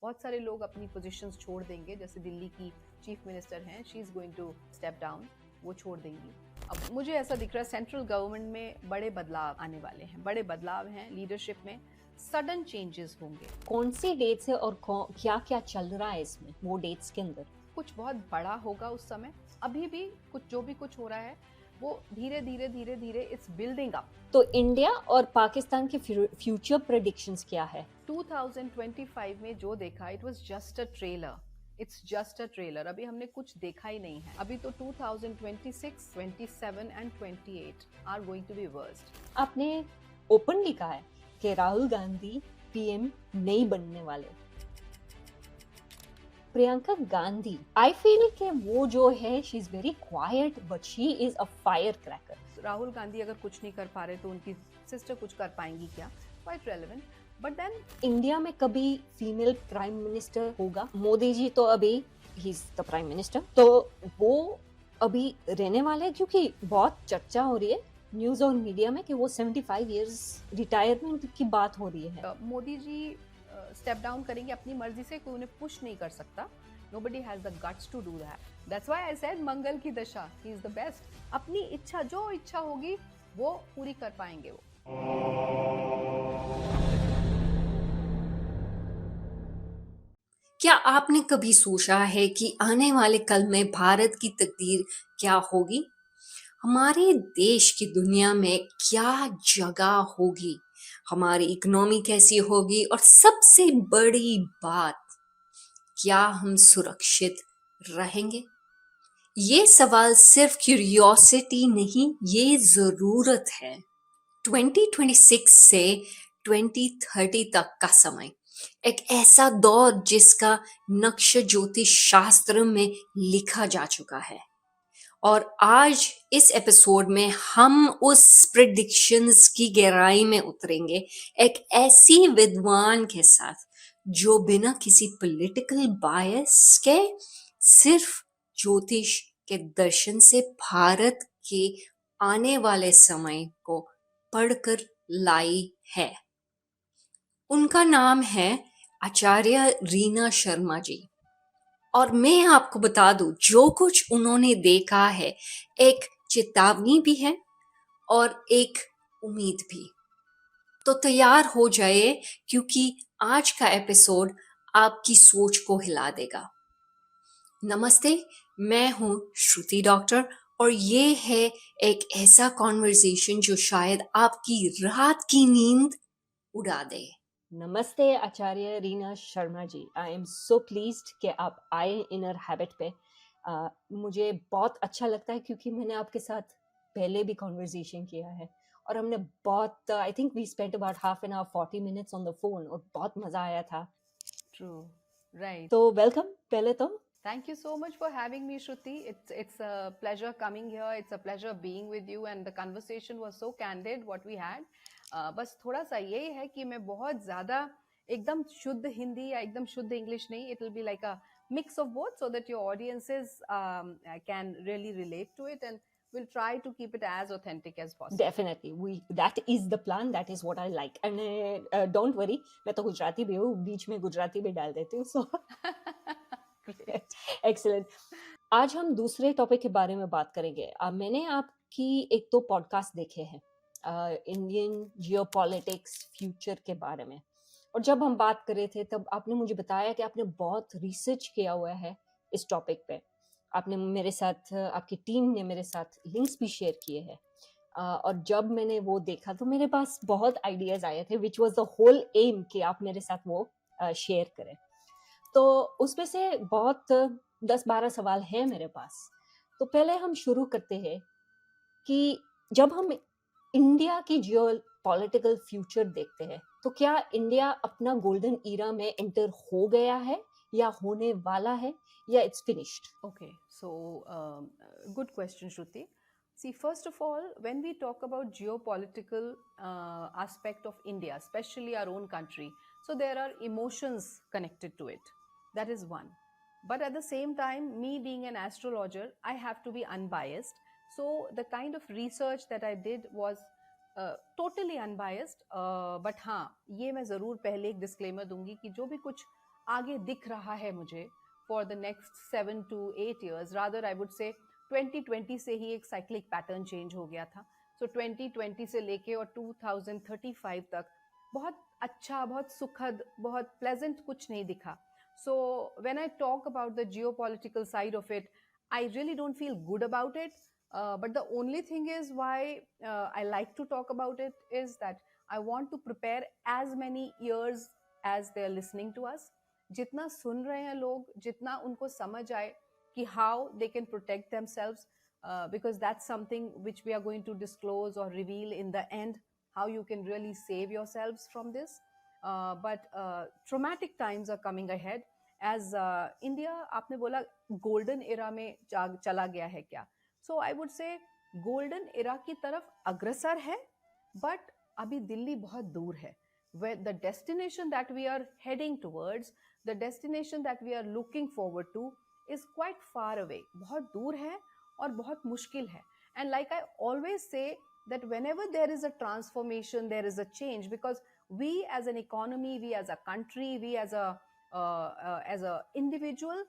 बहुत सारे लोग अपनी पोजीशंस छोड़ देंगे, जैसे दिल्ली की चीफ मिनिस्टर हैं, she is going to step down, वो छोड़ देंगी। अब मुझे ऐसा दिख रहा है सेंट्रल गवर्नमेंट में बड़े बदलाव आने वाले हैं, बड़े बदलाव हैं लीडरशिप में, सडन चेंजेस होंगे। कौन सी डेट्स है और क्या क्या चल रहा है इसमें, वो डेट्स के अंदर? कुछ बहुत बड़ा होगा उस समय, अभी भी कुछ जो भी कुछ हो रहा है वो धीरे धीरे धीरे धीरे इट्स बिल्डिंग अप। तो इंडिया और पाकिस्तान के फ्यूचर प्रेडिक्शंस क्या है? 2025 में जो देखा it was just a trailer, it's just a trailer, अभी हमने कुछ देखा ही नहीं है। अभी तो 2026, 27 and 28 are going to be worst. आपने ओपनली कहा है कि राहुल गांधी पीएम नहीं बनने वाले। प्रियंका गांधी, आई फील कि वो जो है she is very quite but she is a fire cracker. Rahul Gandhi अगर कुछ नहीं कर पा रहे तो उनकी सिस्टर कुछ कर पाएंगी क्या? Quite relevant. But then India में कभी फीमेल प्राइम मिनिस्टर होगा? मोदी जी तो अभी he is the prime minister, तो वो अभी रहने वाले हैं, क्योंकि बहुत चर्चा हो रही है न्यूज और मीडिया में कि वो 75 इयर्स रिटायरमेंट की बात हो रही है। मोदी जी स्टेप डाउन करेंगे अपनी मर्जी से, कोई उन्हें पुश नहीं कर सकता। Nobody has the guts to do that. That's why I said मंगल की दशा, he is the best. अपनी इच्छा, जो इच्छा होगी वो पूरी कर पाएंगे वो। क्या आपने कभी सोचा है कि आने वाले कल में भारत की तकदीर क्या होगी? हमारे देश की दुनिया में क्या जगह होगी? हमारी इकोनॉमी कैसी होगी? और सबसे बड़ी बात, क्या हम सुरक्षित रहेंगे? ये सवाल सिर्फ क्यूरियोसिटी नहीं, ये जरूरत है। 2026 से 2030 तक का समय एक ऐसा दौर जिसका नक्श ज्योतिष शास्त्र में लिखा जा चुका है, और आज इस एपिसोड में हम उस प्रिडिक्शंस की गहराई में उतरेंगे, एक ऐसी विद्वान के साथ जो बिना किसी पॉलिटिकल बायस के सिर्फ ज्योतिष के दर्शन से भारत के आने वाले समय को पढ़कर लाई है। उनका नाम है आचार्य रीना शर्मा जी, और मैं आपको बता दूं, जो कुछ उन्होंने देखा है एक चेतावनी भी है और एक उम्मीद भी। तो तैयार हो जाए, क्योंकि आज का एपिसोड आपकी सोच को हिला देगा। नमस्ते, मैं हूं श्रुति डॉक्टर, और ये है एक ऐसा कॉन्वर्सेशन जो शायद आपकी रात की नींद उड़ा दे। नमस्ते आचार्य Reena Sharma ji, I am so pleased कि आप आए इनर हैबिट पे। मुझे बहुत अच्छा लगता है क्योंकि मैंने आपके साथ पहले भी कॉन्वर्सेशन किया है और हमने बहुत, I think we spent about half an hour 40 minutes on the phone और बहुत मजा आया था। True, right. तो वेलकम पहले तो। Thank you so much for having me, Shruti. It's a pleasure coming here. It's a pleasure being with you, and the conversation was so candid what we had. बस थोड़ा सा यही है कि मैं बहुत ज़्यादा एकदम शुद्ध हिंदी या एकदम शुद्ध इंग्लिश नहीं, it will be like a mix of both so that your audiences can really relate to it, and we'll try to keep it as authentic as possible. Definitely, that is the plan, that is what I like, and don't worry, मैं तो गुजराती भी हूँ, बीच में गुजराती भी डाल देती हूँ, so excellent. आज हम दूसरे टॉपिक के बारे में बात करेंगे। मैंने आपकी एक दो पॉडकास्ट देखे हैं इंडियन जियोपॉलिटिक्स फ्यूचर के बारे में, और जब हम बात कर रहे थे तब आपने मुझे बताया कि आपने बहुत रिसर्च किया हुआ है इस टॉपिक पे। आपने मेरे साथ, आपकी टीम ने मेरे साथ लिंक्स भी शेयर किए हैं, और जब मैंने वो देखा तो मेरे पास बहुत आइडियाज आए थे, which was the whole aim कि आप मेरे साथ वो शेयर करें। तो उसमें से बहुत 10-12 सवाल हैं मेरे पास। तो पहले हम शुरू करते हैं कि जब हम इंडिया की जियो पॉलिटिकल फ्यूचर देखते हैं तो क्या इंडिया अपना गोल्डन ईरा में एंटर हो गया है या होने वाला है या it's finished? Okay, so good question, Shruti. See, first of all, when we talk about geopolitical aspect of India, especially our own country, so there are emotions connected to it. That is one. But at the same time, me being an astrologer, I have to be unbiased. So the kind of research that I did was totally unbiased. But हाँ, ये मैं ज़रूर पहले एक disclaimer दूंगी कि जो भी कुछ आगे दिख रहा है मुझे for the next 7 to 8 years, rather I would say 2020 से ही एक साइक्लिक पैटर्न चेंज हो गया था. सो 2020 से लेके और 2035 तक बहुत अच्छा, बहुत सुखद, बहुत प्लेजेंट कुछ नहीं दिखा. So when I talk about the geopolitical side of it, I really don't feel good about it. But the only thing is why I like to talk about it is that I want to prepare as many ears as they are listening to us. जितना सुन रहे हैं लोग, जितना उनको समझ आए कि how they can protect themselves, because that's something which we are going to disclose or reveal in the end, how you can really save yourselves from this. But traumatic times are coming ahead. As India, आपने बोला golden era में चला गया है क्या? So I would say golden era की तरफ अग्रसर है, but अभी दिल्ली बहुत दूर है. Where the destination that we are heading towards, the destination that we are looking forward to is quite far away. बहुत दूर है और बहुत मुश्किल है. And like I always say that whenever there is a transformation, there is a change, because we as an economy, we as a country, we as a individual,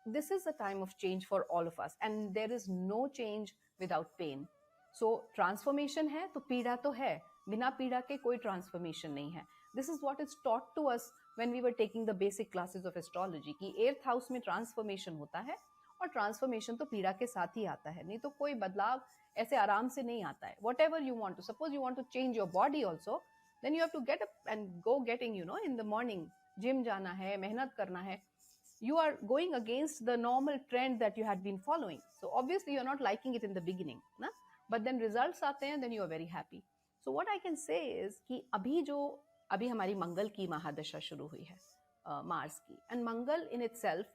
this is a time of change for all of us, and there is no change without pain. So transformation है तो पीड़ा तो है, बिना पीड़ा के कोई transformation नहीं है. This is what is taught to us when we were taking the basic classes of astrology कि 8th house में transformation होता है और transformation तो पीड़ा के साथ ही आता है, नहीं तो कोई बदलाव ऐसे आराम से नहीं आता है. Whatever you want to, suppose you want to change your body also, then you have to get up and go getting, in the morning, gym जाना है, मेहनत करना है. You are going against the normal trend that you had been following. So obviously you're not liking it in the beginning, na? But then results आते हैं, then you are very happy. So what I can say is कि अभी हमारी मंगल की महादशा शुरू हुई है, Mars की. And Mangal in itself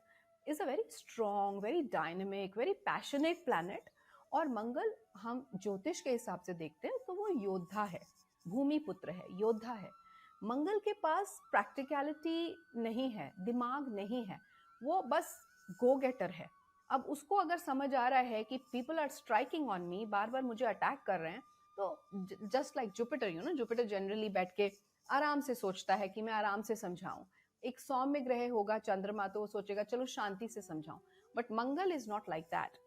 is a very strong, very dynamic, very passionate planet. और मंगल हम ज्योतिष के हिसाब से देखते हैं तो वो योद्धा है, भूमि पुत्र है, योद्धा है. मंगल के पास प्रैक्टिकलिटी नहीं है, दिमाग नहीं है, वो बस गो गेटर है. अब उसको अगर समझ आ रहा है कि people are striking on me, बार बार मुझे अटैक कर रहे हैं, तो just like Jupiter, Jupiter generally बैठ के आराम से सोचता है कि मैं आराम से समझाऊं. एक सौम्य ग्रह होगा चंद्रमा, तो वो सोचेगा चलो शांति से समझाऊं. But Mangal is not like that.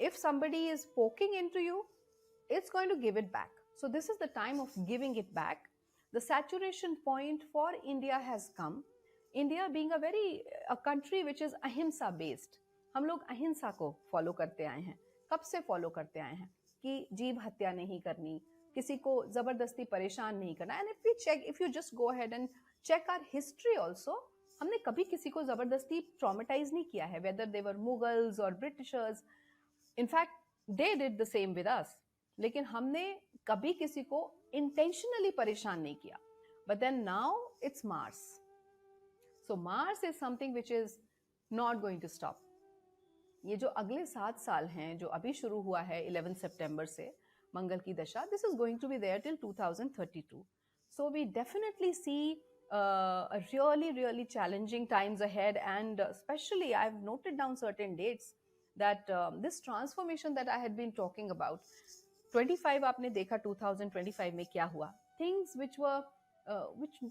If somebody is poking into you, it's going to give it back. So this is the time of giving it back. The saturation point for India has come. India being a country which is ahimsa based. हम लोग अहिंसा को follow करते आए हैं. कब से follow करते आए हैं कि जीव हत्या नहीं करनी, किसी को जबरदस्ती परेशान नहीं करना. And if you just go ahead and check our history also, हमने कभी किसी को जबरदस्ती ट्रॉमेटाइज नहीं किया है, whether they were Mughals or Britishers. In fact, they did the same with us. लेकिन हमने कभी किसी को intentionally परेशान नहीं किया. But then now it's Mars. So Mars is something which is not going to stop. ये जो अगले 7 साल हैं, जो अभी शुरू हुआ है 11 सितंबर से मंगल की दशा, this is going to be there till 2032. So we definitely see a really, really challenging times ahead, and especially I've noted down certain dates that this transformation that I had been talking about, 25 आपने देखा 2025 में क्या हुआ, things which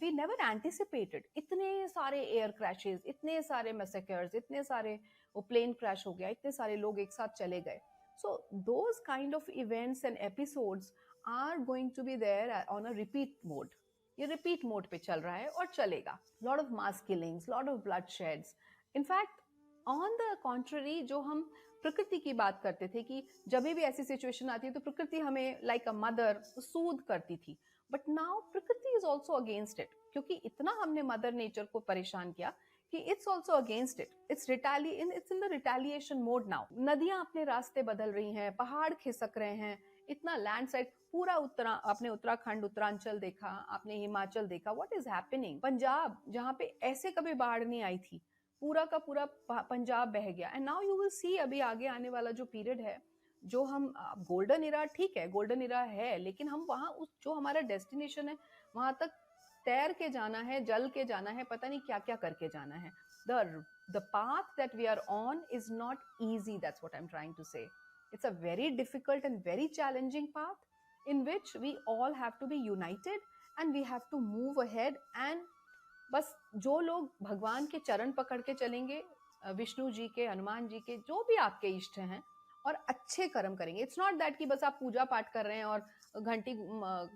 we never anticipated. इतने सारे air crashes, इतने सारे massacres, इतने सारे वो plane crash हो गया, इतने सारे लोग एक साथ चले गए. So those kind of events and episodes are going to be there on a repeat mode. ये repeat mode पे चल रहा है और चलेगा. Lot of mass killings, lot of bloodsheds. In fact, on the contrary, जो हम प्रकृति की बात करते थे कि जब भी ऐसी सिचुएशन आती है तो प्रकृति हमें like a mother soothe करती थी. But now प्रकृति is also against it, क्योंकि इतना हमने मदर नेचर को परेशान किया कि it's also against it. It's in the retaliation mode now. नदियां अपने रास्ते बदल रही हैं, पहाड़ खिसक रहे हैं, इतना लैंडस्लाइड, पूरा आपने उत्तराखंड, उत्तरांचल देखा, आपने हिमाचल देखा. What is happening? पंजाब, जहाँ पे ऐसे कभी बाढ़ नहीं आई थी, पूरा का पूरा पंजाब बह गया. एंड नाउ यू विल सी अभी आगे आने वाला जो पीरियड है, जो हम गोल्डन इरा, ठीक है गोल्डन इरा है, लेकिन हम वहाँ जो हमारा डेस्टिनेशन है वहां तक तैर के जाना है, जल के जाना है, पता नहीं क्या क्या करके जाना है. The path that we are on is not easy. That's what I'm trying to say. It's a very difficult and very challenging path in which we all have to be united and we have to move ahead and बस जो लोग भगवान के चरण पकड़ के चलेंगे, विष्णु जी के, हनुमान जी के, जो भी आपके इष्ट हैं, और अच्छे कर्म करेंगे. इट्स नॉट दैट कि बस आप पूजा पाठ कर रहे हैं और घंटी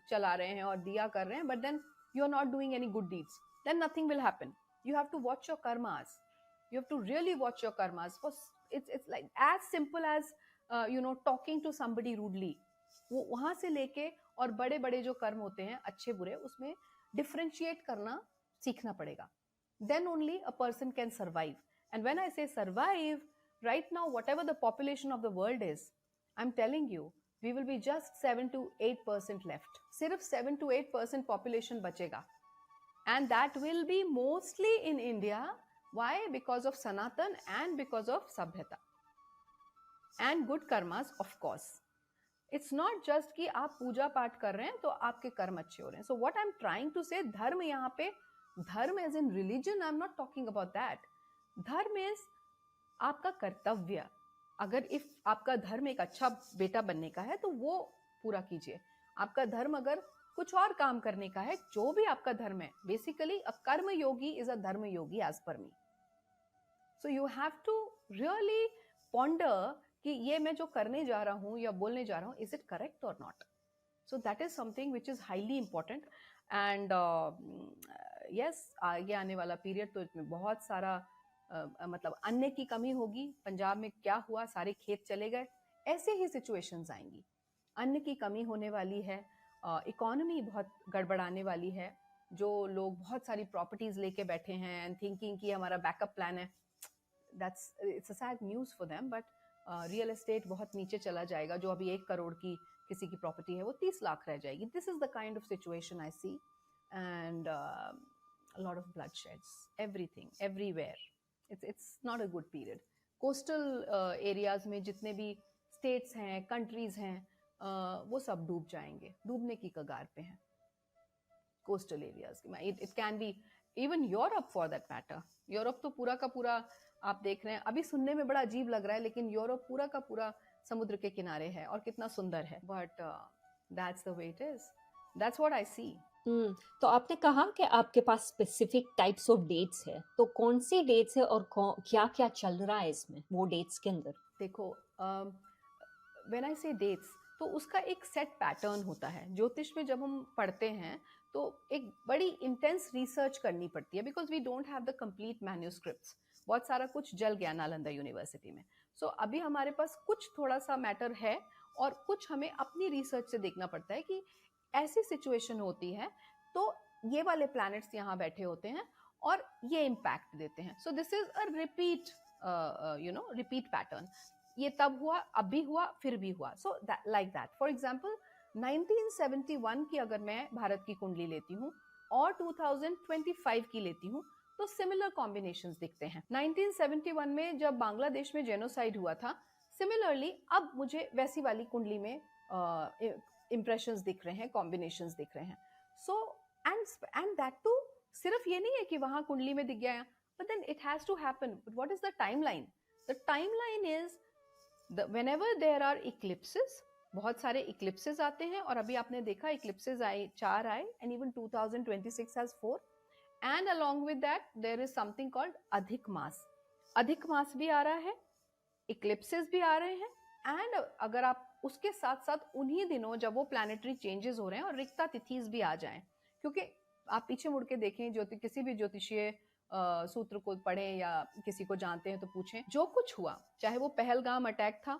चला रहे हैं और दिया कर रहे हैं, but then you are not doing any good deeds, then nothing will happen. You have to watch your karmas. You have to really watch your karmas. It's like as simple as talking to somebody rudely. वो वहां से लेके और बड़े बड़े जो कर्म होते हैं अच्छे बुरे, उसमें डिफरेंशिएट करना सीखना पड़ेगा. Then only a person can survive. And when I say survive, right now whatever the population of the world is, I'm telling you, we will be just 7 to 8% left. सिर्फ 7 to 8% population बचेगा. And that will be mostly in India. Why? Because of Sanatan and because of Sabhyata. And good karmas, of course. It's not just कि आप पूजा पाठ कर रहे हैं तो आपके कर्म अच्छे हो रहे हैं. So what I'm trying to say, धर्म यहाँ पे, धर्म as in religion, I'm not talking about that. धर्म is आपका कर्तव्य. अगर if आपका धर्म एक अच्छा बेटा बनने का है तो वो पूरा कीजिए. आपका धर्म अगर कुछ और काम करने का है, जो भी आपका धर्म है, बेसिकली अ कर्म योगी इज अ धर्म योगी as per me. So you have to really ponder कि ये मैं जो करने जा रहा हूँ या बोलने जा रहा हूँ, इज इट करेक्ट और not. So that is something which is highly important. And yes, आगे आने वाला पीरियड तो इसमें बहुत सारा मतलब अन्न की कमी होगी. पंजाब में क्या हुआ, सारे खेत चले गए, ऐसे ही सिचुएशंस आएंगी. अन्न की कमी होने वाली है, इकोनॉमी बहुत गड़बड़ाने वाली है. जो लोग बहुत सारी प्रॉपर्टीज लेके बैठे हैं एंड थिंकिंग कि हमारा बैकअप प्लान है, that's it's a sad news for them. But real estate बहुत नीचे चला जाएगा. जो अभी 1 करोड़ की किसी की प्रॉपर्टी है वो 30 लाख रह जाएगी. This is the kind of situation I see. And lot of blood sheds, everything, everywhere. It's not a good period. Coastal areas में जितने भी स्टेट्स हैं, कंट्रीज हैं, वो सब डूब जाएंगे, डूबने की कगार पे हैं. Coastal areas, it can be even Europe for that matter. Europe तो पूरा का पूरा आप देख रहे हैं, अभी सुनने में बड़ा अजीब लग रहा है, लेकिन यूरोप पूरा का पूरा समुद्र के किनारे है और कितना सुंदर है. But that's the way it is. That's what I see. तो आपने कहा कि आपके पास स्पेसिफिक टाइप्स ऑफ डेट्स है, तो कौन सी डेट्स है और क्या क्या चल रहा है इसमें, वो डेट्स के अंदर? देखो, व्हेन आई से डेट्स, तो उसका एक सेट पैटर्न होता है. ज्योतिष में जब हम पढ़ते हैं तो एक बड़ी इंटेंस रिसर्च करनी पड़ती है, because we don't have the complete manuscripts. बहुत सारा कुछ जल गया नालंदा यूनिवर्सिटी में. सो अभी हमारे पास कुछ थोड़ा सा मैटर है और कुछ हमें अपनी रिसर्च से देखना पड़ता है कि ऐसी सिचुएशन होती है तो ये वाले प्लैनेट्स यहाँ बैठे होते हैं और ये इम्पैक्ट देते हैं. So this is a repeat repeat pattern. ये तब हुआ, अब भी हुआ, फिर भी हुआ. So like that. For example 1971 की अगर मैं भारत की कुंडली लेती हूँ और 2025 की लेती हूँ तो सिमिलर कॉम्बिनेशंस दिखते हैं. 1971 में जब बांग्लादेश में जेनोसाइड हुआ था, सिमिलरली अब मुझे वैसी वाली कुंडली में इंप्रेशंस दिख रहे हैं, कॉम्बिनेशंस दिख रहे हैं. सो एंड दैट टू सिर्फ ये नहीं है कि वहां कुंडली में दिख गया, but then it has to happen. But what is the timeline? The timeline is whenever there are eclipses, बहुत सारे इक्लिप्सेस आते हैं, और अभी आपने देखा इक्लिप्सेस आए, 4 आए, and even 2026 has 4. And along with that there is something called अधिक मास. अधिक मास भी आ रहा है, इक्लिप्सेस भी आ रहे हैं, एंड अगर आप उसके साथ साथ उन्हीं दिनों जब वो प्लैनेटरी चेंजेस हो रहे हैं और रिक्ता तिथिस भी आ जाएं, क्योंकि आप पीछे मुड़ के देखें, किसी भी ज्योतिषीय सूत्र को पढ़ें या किसी को जानते हैं तो पूछें, जो कुछ हुआ, चाहे वो पहलगाम अटैक था,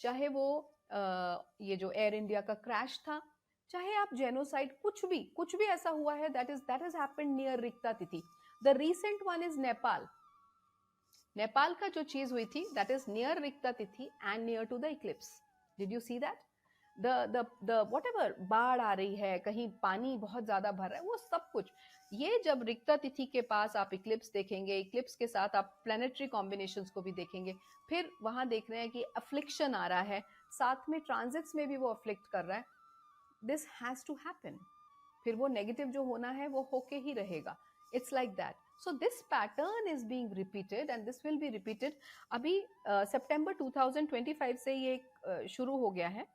चाहे वो ये जो एयर इंडिया का क्रैश था, चाहे आप जेनोसाइड, कुछ भी ऐसा हुआ है that has happened near रिक्ता तिथि. The recent one is Nepal. Nepal का जो चीज हुई थी, that is near रिक्ता तिथि and near to the eclipse. Did you see that? The whatever बाढ़ आ रही है, कहीं पानी बहुत ज्यादा भर रहा है, वो सब कुछ ये जब रिक्ता तिथि के पास आप इक्लिप्स देखेंगे, इक्लिप्स के साथ आप प्लैनेटरी कॉम्बिनेशंस को भी देखेंगे, फिर वहां देख रहे हैं कि अफ्लिक्शन आ रहा है, साथ में ट्रांजिट्स में भी वो अफ्लिक्ट कर रहा है. This has to happen. फिर वो नेगेटिव जो होना है वो होके ही रहेगा. It's like that. So this pattern is being repeated and this will be repeated. अभी सितंबर 2025 से ये शुरू हो गया है,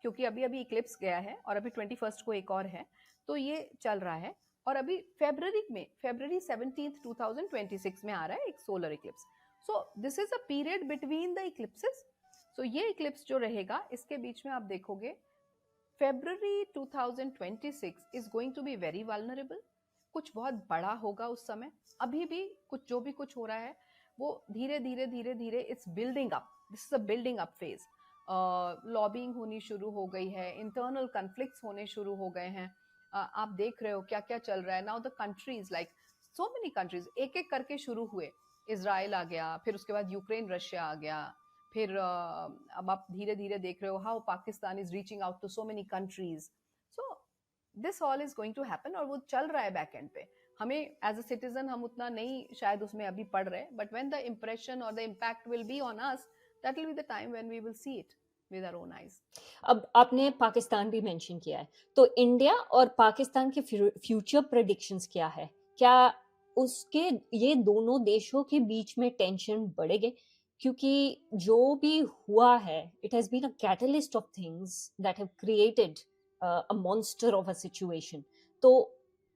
क्योंकि अभी इक्लिप्स गया है और अभी 21 को एक और है, तो ये चल रहा है. और अभी फरवरी 17th 2026 में आ रहा है एक solar eclipse. So this is a period between the eclipses. सो ये इक्लिप्स जो रहेगा इसके बीच में आप देखोगे February 2026 is going to be very vulnerable. कुछ बहुत बड़ा होगा उस समय. अभी भी कुछ जो भी कुछ हो रहा है वो धीरे धीरे it's building up. This is a building up phase. Lobbying होनी शुरू हो गई है, इंटरनल कन्फ्लिक्ट्स होने शुरू हो गए हैं. आप देख रहे हो क्या क्या चल रहा है. Now the countries like so many countries एक एक करके शुरू हुए. इजराइल आ गया, फिर उसके बाद यूक्रेन रशिया आ गया, फिर अब आप धीरे धीरे देख रहे हो how Pakistan is reaching out to so many countries. So this all is going to happen और वो चल रहा है बैक एंड पे. हमें एज अ सिटीजन हम उतना नहीं शायद उसमें अभी पढ़ रहे, बट व्हेन द इम्प्रेशन और the impact will be on us, that will be the time when we will see it with our own eyes. अब आपने पाकिस्तान भी मेंशन किया है, तो इंडिया और पाकिस्तान के फ्यूचर प्रेडिक्शंस क्या है? क्या उसके ये दोनों देशों के बीच में टेंशन बढ़ेगे? क्योंकि जो भी हुआ है, it has been a catalyst of things that have created a monster of a situation. तो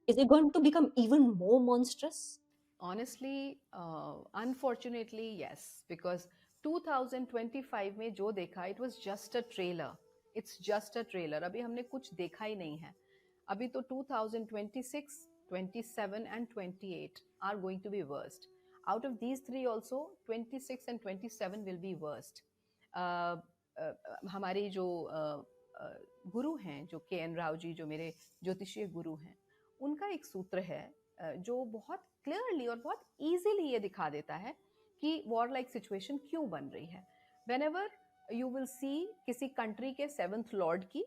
is it going to become even more monstrous? Honestly, unfortunately, yes, because 2025 में जो देखा it was just a trailer. It's just a trailer. अभी हमने कुछ देखा ही नहीं है. अभी तो 2026, 27 and 28 are going to be worst. Out of these three also, 26 and 27 will be worst. हमारी जो गुरु हैं, जो के.एन. राव जी, जो मेरे ज्योतिषीय गुरु हैं, उनका एक सूत्र है जो बहुत क्लियरली और बहुत इजीली ये दिखा देता है कि वॉर लाइक सिचुएशन क्यों बन रही है. व्हेनेवर यू विल सी किसी कंट्री के 7th लॉर्ड की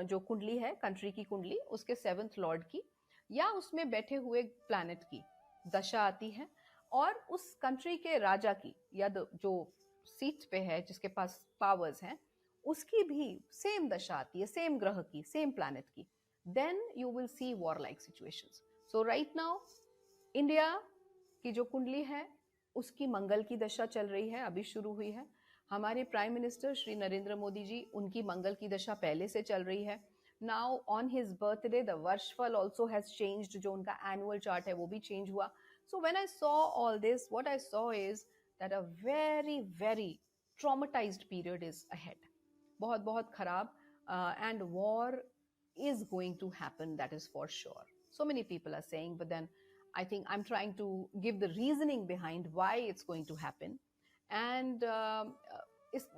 जो कुंडली है, कंट्री की कुंडली, उसके 7th लॉर्ड की या उसमें बैठे हुए प्लैनेट की दशा आती है, और उस कंट्री के राजा की या जो सीट पे है, जिसके पास पावर्स हैं, उसकी भी सेम दशा आती है, सेम ग्रह की, सेम प्लैनेट की, then you will see war-like situations. So right now, India की जो कुंडली है उसकी मंगल की दशा चल रही है, अभी शुरू हुई है. हमारे प्राइम मिनिस्टर श्री नरेंद्र मोदी जी, उनकी मंगल की दशा पहले से चल रही है. Now on his birthday the varshphal also has changed. जो उनका एनुअल चार्ट है वो भी चेंज हुआ. So when I saw all this, what I saw is that a very very traumatised period is ahead. बहुत बहुत खराब. And war is going to happen, that is for sure. So many people are saying, but then I think I'm trying to give the reasoning behind why it's going to happen. And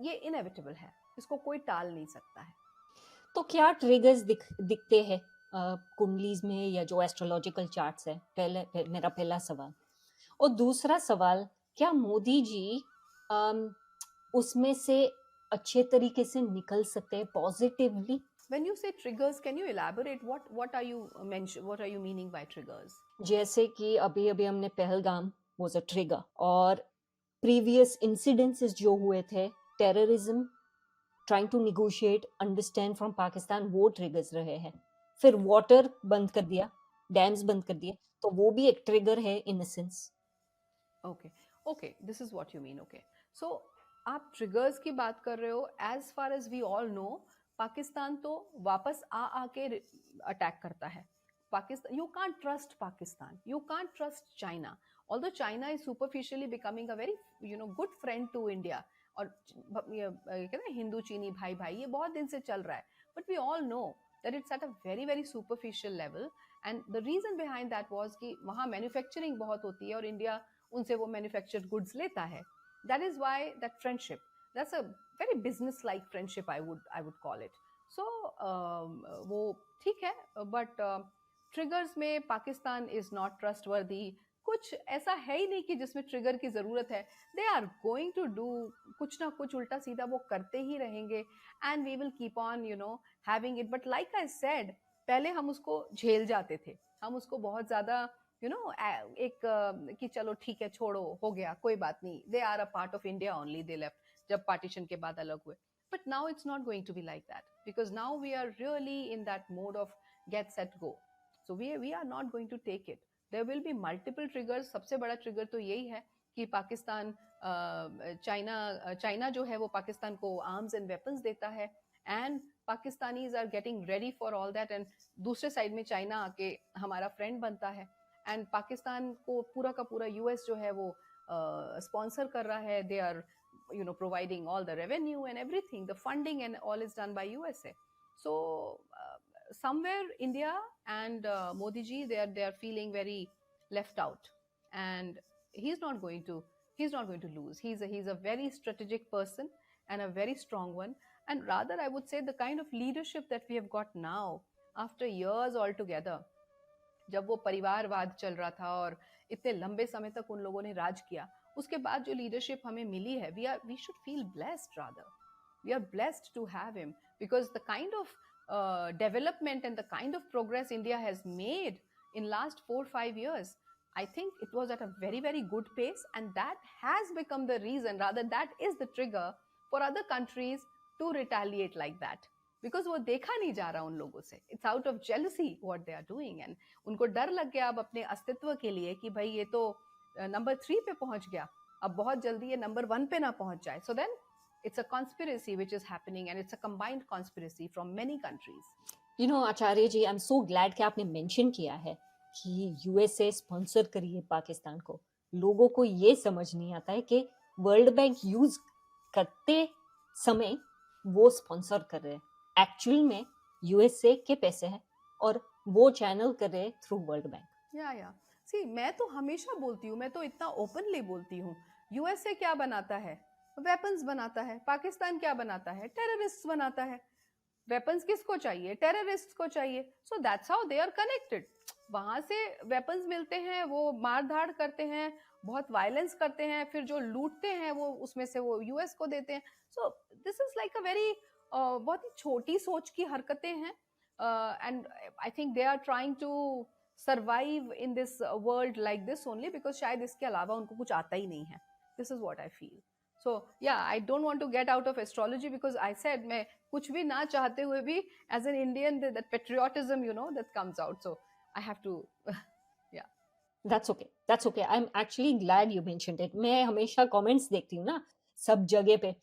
ये inevitable है, इसको कोई टाल नहीं सकता है. तो क्या ट्रिगर्स दिखते हैं कुंडलीज में या जो एस्ट्रोलॉजिकल चार्ट्स है? मेरा पहला सवाल. और दूसरा सवाल, क्या मोदी जी उसमें से अच्छे तरीके से निकल सकते हैं positively? When you say triggers, can you elaborate? What are you meaning by triggers? जैसे कि अभी हमने पहलगाम was a trigger, और प्रीवियस इंसिडेंसेस जो हुए थे, terrorism, trying to negotiate, understand from Pakistan, वो ट्रिगर्स रहे हैं. फिर वाटर बंद कर दिया, डैम्स बंद कर दिए, तो वो भी एक ट्रिगर है in a sense. Okay, this is what you mean. Okay, so आप ट्रिगर्स की बात कर रहे हो. As far as we all know, Pakistan तो वापस आके अटैक करता है. Pakistan, you can't trust Pakistan, you can't trust China, although China is superficially becoming a very good friend to India. और कहते हैं हिंदू चीनी भाई भाई, ये बहुत दिन से चल रहा है, but we all know that it's at a very very superficial level, and the reason behind that was कि वहाँ मैन्युफैक्चरिंग बहुत होती है और इंडिया उनसे वो मैन्युफैक्चर्ड गुड्स लेता है. That is why that friendship, that's a very business like friendship, I would call it. So वो ठीक है, but triggers में पाकिस्तान is not trustworthy. कुछ ऐसा है ही नहीं कि जिसमें ट्रिगर की जरूरत है. They are going to do कुछ ना कुछ उल्टा सीधा वो करते ही रहेंगे, and we will keep on having it. But like I said, पहले हम उसको झेल जाते थे, हम उसको बहुत ज्यादा एक कि चलो ठीक है, छोड़ो, हो गया, कोई बात नहीं, they are a part of India only, they left, जब पार्टीशन के बाद अलग हुए. But now it's not going to be like that, because now we are really in that mode of get set go. So we are not going to take it. There will be multiple triggers. सबसे बड़ा trigger तो यही है कि Pakistan, China जो है वो पाकिस्तान को आर्म्स एंड वेपन्स देता है, and Pakistanis are getting ready for all that, and दूसरे साइड में चाइना आके हमारा फ्रेंड बनता है, एंड पाकिस्तान को पूरा का पूरा यूएस जो है वो स्पॉन्सर कर रहा है. They are providing all the revenue and everything, the funding and all is done by USA. So somewhere India and Modi ji, they are feeling very left out, and he's not going to lose. He's a very strategic person and a very strong one, and rather I would say the kind of leadership that we have got now after years altogether, जब वो परिवारवाद चल रहा था और इतने लंबे समय तक उन लोगों ने राज किया, उसके बाद जो लीडरशिप हमें मिली है, we should feel blessed. Rather, we are blessed to have him, because the kind of development and the kind of progress India has made in last 4-5 years, I think it was at a very, very good pace, and that has become the reason, rather that is the trigger for other countries to retaliate like that, because वो देखा नहीं जा रहा उन लोगों से. It's out of jealousy what they are doing, and उनको डर लग गया अब अपने अस्तित्व के लिए कि भाई ये तो नंबर 3 पे पहुंच गया, अब बहुत जल्दी ये नंबर 1 पे ना पहुंच जाए. So then it's a conspiracy which is happening, and it's a combined conspiracy from many countries. Acharya ji, I am so glad कि आपने मेंशन किया है कि यूएसए स्पॉन्सर करिए पाकिस्तान को. लोगों को ये समझ नहीं आता है कि वर्ल्ड बैंक यूज करते समय वो स्पॉन्सर कर रहे हैं, एक्चुअल में यूएसए के पैसे हैं और वो चैनल कर रहे थ्रू वर्ल्ड बैंक. या सी, मैं तो हमेशा बोलती हूँ, मैं तो इतना ओपनली बोलती हूँ, यूएसए क्या बनाता है? वेपन्स बनाता है. पाकिस्तान क्या बनाता है? टेररिस्ट बनाता है. वेपन्स किसको चाहिए? टेररिस्ट को चाहिए. So that's how they are connected. वहां से वेपन्स मिलते हैं, वो मार धाड़ करते हैं, बहुत वायलेंस करते हैं, फिर जो लूटते हैं वो उसमें से वो यूएस को देते हैं. So this is like a very बहुत ही छोटी सोच की हरकतें हैं, and I think they are trying to survive in this world like this only, because शायद इसके अलावा उनको कुछ आता ही नहीं है. This is what I feel. So yeah, I don't want to get out of astrology, because I said मैं कुछ भी ना चाहते हुए भी as an Indian that patriotism that comes out, so I have to yeah. That's okay. I'm actually glad you mentioned it. मैं हमेशा comments देखती हूँ ना सब जगह पे,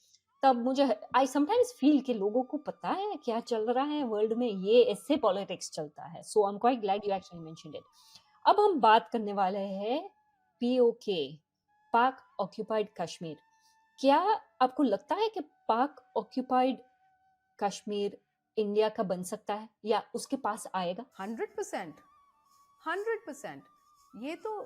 तब मुझे I sometimes feel कि लोगों को पता है क्या चल रहा है वर्ल्ड में, ये ऐसे पॉलिटिक्स चलता है. So I'm quite glad you actually mentioned it. अब हम बात करने वाले हैं POK, पाक ऑक्यूपाइड कश्मीर. क्या आपको लगता है कि पाक ऑक्यूपाइड कश्मीर इंडिया का बन सकता है या उसके पास आएगा? 100%. ये तो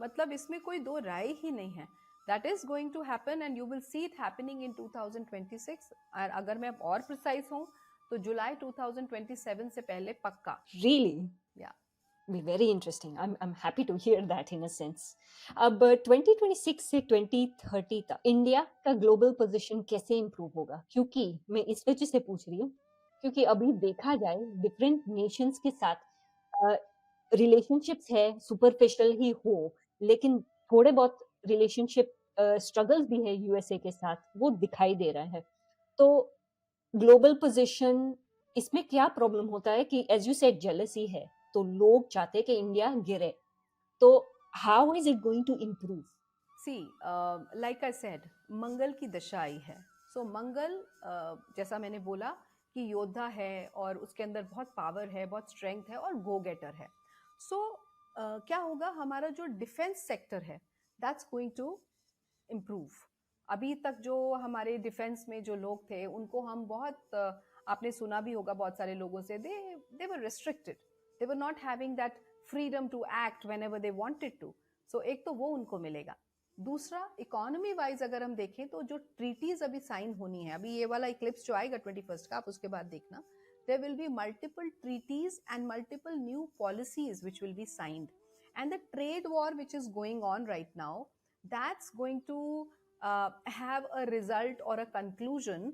मतलब इसमें कोई दो राय ही नहीं है. That is going to happen, and you will see it happening in 2026. और अगर मैं और प्रिसाइज हूँ तो जुलाई 2027 से पहले पक्का. Really? Yeah. Be very interesting. I'm happy to hear that in a sense. अब 2026 से 2030 तक इंडिया का ग्लोबल पोजीशन कैसे इम्प्रूव होगा? क्योंकि मैं इस वजह से पूछ रही हूँ क्योंकि अभी देखा जाए डिफरेंट नेशंस के साथ रिलेशनशिप्स है, सुपरफिशियल ही हो, लेकिन थोड़े बहुत रिलेशनशिप स्ट्रगल्स भी है यूएसए के साथ, वो दिखाई दे रहा है. तो ग्लोबल पोजीशन इसमें क्या प्रॉब्लम होता है कि एज यू सेड जेलसी है, तो लोग चाहते कि इंडिया गिरे, तो how is it going to improve? See, like I said, Mangal की दशा आई है. सो मंगल जैसा मैंने बोला कि योद्धा है और उसके अंदर बहुत पावर है, बहुत स्ट्रेंथ है और गो गेटर है. सो क्या होगा, हमारा जो डिफेंस सेक्टर है दैट्स गोइंग टू इम्प्रूव. अभी तक जो हमारे डिफेंस में जो लोग थे उनको हम बहुत आपने सुना भी होगा बहुत सारे लोगों से, they were restricted. They were not having that freedom to act whenever they wanted to. So एक तो वो उनको मिलेगा. दूसरा, इकोनॉमी वाइज अगर हम देखें तो जो ट्रीटीज अभी साइन होनी है, अभी ये वाला इक्लिप्स जो आएगा 21 का, आप उसके बाद देखना, there will be multiple treaties and multiple new policies which will be signed. And the trade war which is going on right now, that's going to have a result or a conclusion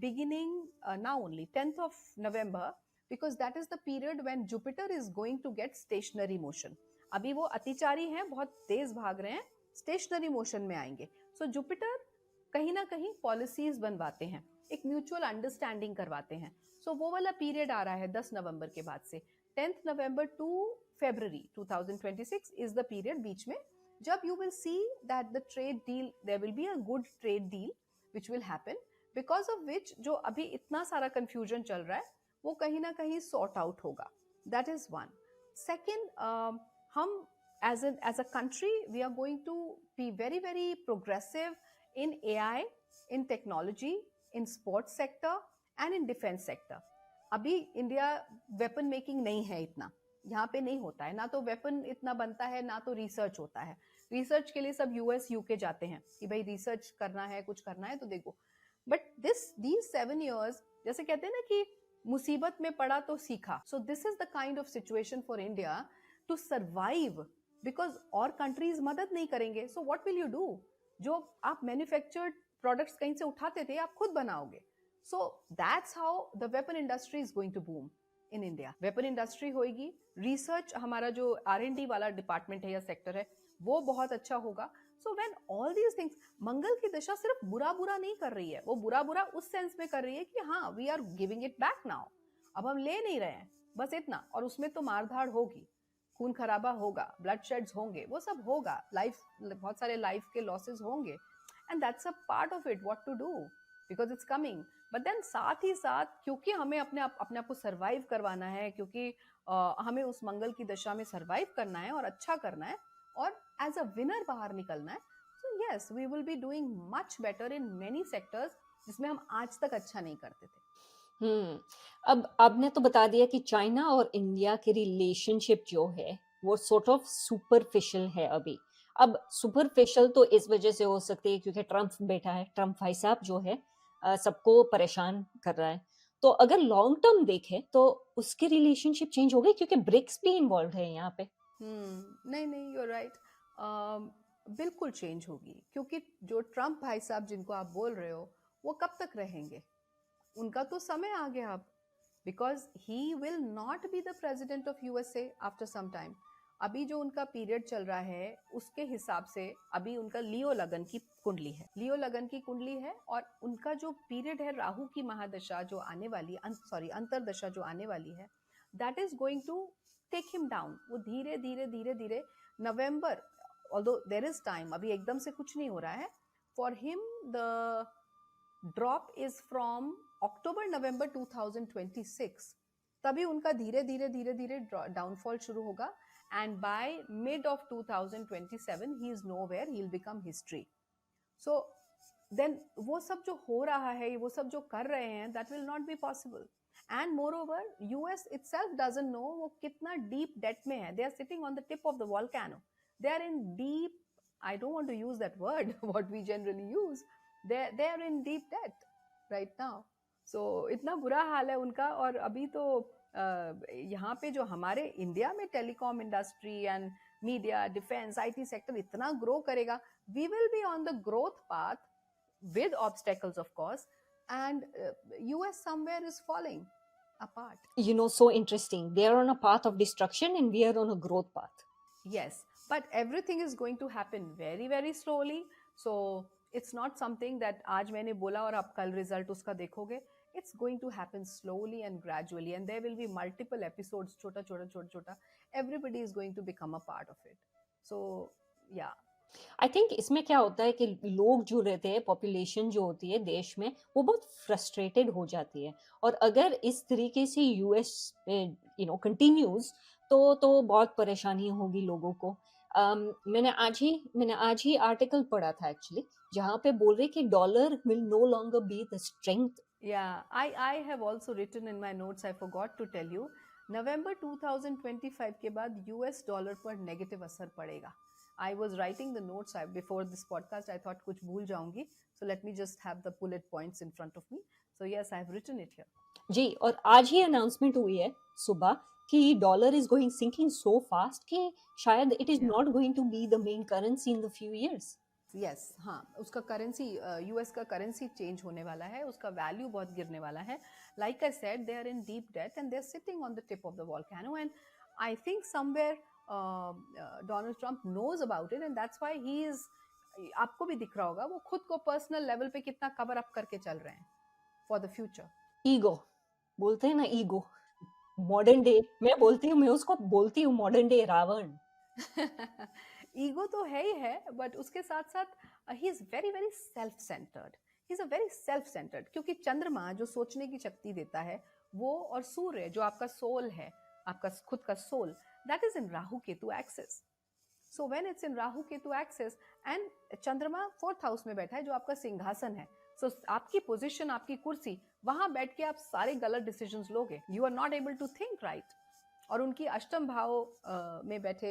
beginning now only 10th of November, because that is the period when Jupiter is going to get stationary motion. अभी वो अतिचारी हैं, बहुत तेज भाग रहे हैं, stationery motion में आएंगे. So Jupiter कहीं ना कहीं पॉलिसीज बनवाते हैं, एक म्यूचुअल अंडरस्टैंडिंग करवाते हैं. सो वो वाला पीरियड आ रहा है 10 नवंबर के बाद से. 10th November to February 2026 is the period बीच में, जब you will see that the trade deal, there will be a good trade deal which will happen, because of which जो अभी इतना सारा कंफ्यूजन चल रहा है वो कहीं ना कहीं सॉर्ट आउट होगा. That is one. सेकेंड, हम as a country we are going to be very very progressive in AI, in technology, in sports sector and in defense sector. अभी इंडिया वेपन मेकिंग नहीं है इतना, यहाँ पे नहीं होता है ना, तो वेपन इतना बनता है ना तो रिसर्च होता है. रिसर्च के लिए सब यूएस यूके जाते हैं कि भाई रिसर्च करना है, कुछ करना है तो देखो. बट these 7 years, जैसे कहते हैं ना कि मुसीबत में पड़ा तो सीखा. So this is the kind of situation for India to survive, because और कंट्रीज मदद नहीं करेंगे. So what will you do? जो आप मैन्युफैक्चर्ड प्रोडक्ट्स कहीं से उठाते थे आप खुद बनाओगे. So that's how the weapon industry is going to boom in India. Weapon industry होगी, रिसर्च, हमारा जो R&D वाला डिपार्टमेंट है या सेक्टर है वो बहुत अच्छा होगा. So when all these things, Mangal की दिशा सिर्फ बुरा बुरा नहीं कर रही है, वो बुरा बुरा उस सेंस में कर रही है कि हाँ we are giving it back now. अब हम ले नहीं रहे हैं, बस इतना. और उसमें तो मारधाड़ होगी, खून खराबा होगा, ब्लड शेड्स होंगे, वो सब होगा, लाइफ, बहुत सारे लाइफ के लॉसेस होंगे. And that's a part of it, what to do, because it's coming. But then साथ ही साथ, क्योंकि हमें अपने आप को सर्वाइव करवाना है, क्योंकि हमें उस मंगल की दशा में सर्वाइव करना है और अच्छा करना है और एज अ विनर बाहर निकलना है. So yes, we will be doing much better in many sectors जिसमें हम आज तक अच्छा नहीं करते थे. अब आपने तो बता दिया कि चाइना और इंडिया के रिलेशनशिप जो है वो सॉर्ट ऑफ सुपरफिशियल है अभी. अब सुपरफिशियल तो इस वजह से हो सकती है क्योंकि ट्रम्प बैठा है, ट्रम्प भाई साहब जो है सबको परेशान कर रहा है. तो अगर लॉन्ग टर्म देखें तो उसके रिलेशनशिप चेंज हो गए क्योंकि ब्रिक्स भी इन्वॉल्व है यहाँ पे. नहीं नहीं, यू आर राइट. बिल्कुल चेंज होगी, क्योंकि जो ट्रम्प भाई साहब जिनको आप बोल रहे हो वो कब तक रहेंगे? उनका तो समय आ गया अब, because he will not be the president of USA after some time. अभी जो उनका पीरियड चल रहा है उसके हिसाब से अभी उनका लियो लगन की कुंडली है, लियो लगन की कुंडली है. और उनका जो पीरियड है, राहु की महादशा जो आने वाली, अंतरदशा जो आने वाली है, that is going to take him down. वो धीरे धीरे धीरे धीरे November, although there is time, अभी एकदम से कुछ नहीं हो रहा है. For him the drop is from October November 2026, तभी उनका धीरे धीरे धीरे धीरे डाउनफॉल शुरू होगा. And by mid of 2027 he is nowhere, he will become history. So then वो सब जो हो रहा है, वो सब जो कर रहे हैं, that will not be possible. And moreover US itself doesn't know वो कितना डीप डेट में है. They are sitting on the tip of the volcano. They are in deep, I don't want to use that word what we generally use. they are in deep debt right now. So इतना बुरा हाल है उनका. और अभी तो यहाँ पे जो हमारे इंडिया में telecom industry and media, defence, IT sector इतना ग्रो करेगा, we will be on the growth path with obstacles of course, and US somewhere is falling apart. You know, so interesting. They are on a path of destruction and we are on a growth path. Yes, but everything is going to happen very very slowly. So it's not something that आज मैंने बोला और आप कल result उसका देखोगे. It's going to happen slowly and gradually, and there will be multiple episodes, छोटा छोटा छोटा छोटा. Everybody is going to become a part of it. So yeah. I think इसमें क्या होता है कि लोग जो रहते हैं, पॉपुलेशन जो होती है देश में, वो बहुत फ्रस्ट्रेटेड हो जाती है. और अगर इस तरीके से यूएस कंटिन्यूज तो बहुत परेशानी होगी लोगों को. मैंने आज ही आर्टिकल पढ़ा था एक्चुअली, जहाँ पे बोल रहे कि dollar will no longer be the strength. Yeah, I have also written in my notes, I forgot to tell you, November 2025 के बाद US डॉलर पर नेगेटिव असर पड़ेगा. I was writing the notes before this podcast. I thought कुछ भूल जाऊंगी, so let me just have the bullet points in front of me. So yes, I have written it here. जी, और आज ही announcement हुई है सुबह कि dollar is going sinking so fast कि शायद it is not going to be the main currency in the few years. Yes, हाँ, उसका करेंसी, यूएस का करेंसी चेंज होने वाला है, उसका वैल्यू बहुत गिरने वाला है. Like I said, they are in deep debt and they are sitting on the tip of the volcano. And I think somewhere Donald Trump knows about it, and that's why he is, आपको भी दिख रहा होगा, वो खुद को personal level पे कितना कवर अप करके चल रहे हैं फॉर द फ्यूचर. ईगो बोलते हैं ना, ईगो. मॉडर्न डे, मैं उसको बोलती हूँ मॉडर्न डे रावण. ईगो तो है ही है, बट उसके साथ साथ he is very very self centred. He is a very self centred, क्योंकि चंद्रमा जो सोचने की शक्ति देता है वो, और सूर्य जो आपका सोल है, आपका खुद का soul, that is in Rahu Ketu axis. So when it's in Rahu Ketu axis and चंद्रमा फोर्थ हाउस में बैठा है जो आपका सिंहासन है, सो आपकी पोजीशन, आपकी कुर्सी, वहां बैठ के आप सारे गलत डिसीजंस लोगे. You are not able to think right. और उनकी अष्टम भाव में बैठे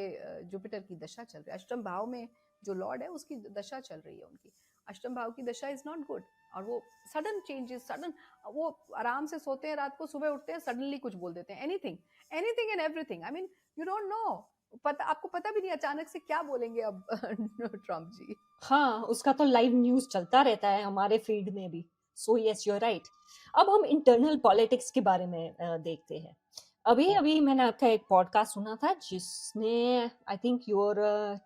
जुपिटर की दशा चल रही है. अष्टम भाव में जो लॉर्ड है उसकी दशा चल रही है. उनकी अष्टम भाव की दशा इज नॉट गुड. और वो सडन चेंजेस, सडन, वो आराम से सोते हैं, रात को सुबह उठते हैं, सडनली कुछ बोल देते हैं. Anything anything and everything. I mean you don't know, पता, आपको पता भी नहीं अचानक से क्या बोलेंगे अब ट्रम्प जी. हाँ, उसका तो लाइव न्यूज चलता रहता है हमारे फील्ड में भी. So yes, you are right. अब हम इंटरनल पॉलिटिक्स के बारे में देखते हैं. अभी अभी मैंने आपका एक पॉडकास्ट सुना था जिसने, I think your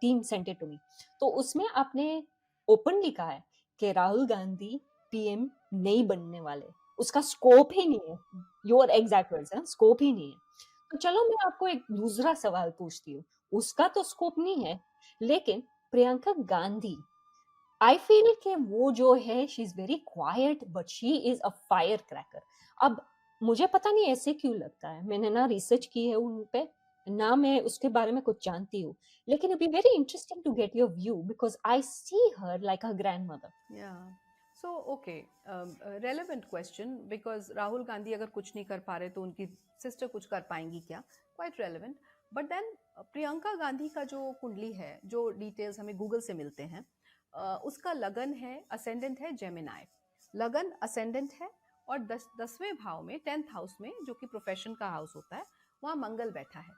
team sent it to me. तो उसमें आपने ओपनली कहा है कि राहुल गांधी पीएम नहीं बनने वाले, उसका स्कोप ही नहीं है. योर एग्जैक्ट वर्ड्स हैं, स्कोप ही नहीं है. तो चलो मैं आपको एक दूसरा सवाल पूछती हूँ. उसका तो स्कोप नहीं है, लेकिन प्रियंका गांधी, आई फील कि वो जो है she is very quite but she is a fire cracker. अब मुझे पता नहीं ऐसे क्यों लगता है, मैंने ना रिसर्च की है उन पे, ना मैं उसके बारे में कुछ जानती हूँ, लेकिन it be very interesting to get your view because I see her like a grandmother. Yeah. So, okay, relevant question, because Rahul Gandhi अगर कुछ नहीं कर पा रहे तो उनकी सिस्टर कुछ कर पाएंगी क्या? Quite relevant. But then Priyanka Gandhi का जो कुंडली है, जो डिटेल्स हमें गूगल से मिलते हैं, उसका लगन है, असेंडेंट है जेमिनाई. लगन असेंडेंट है और 10वें भाव में, 10th हाउस में, जो कि प्रोफेशन का हाउस होता है, वहाँ मंगल बैठा है.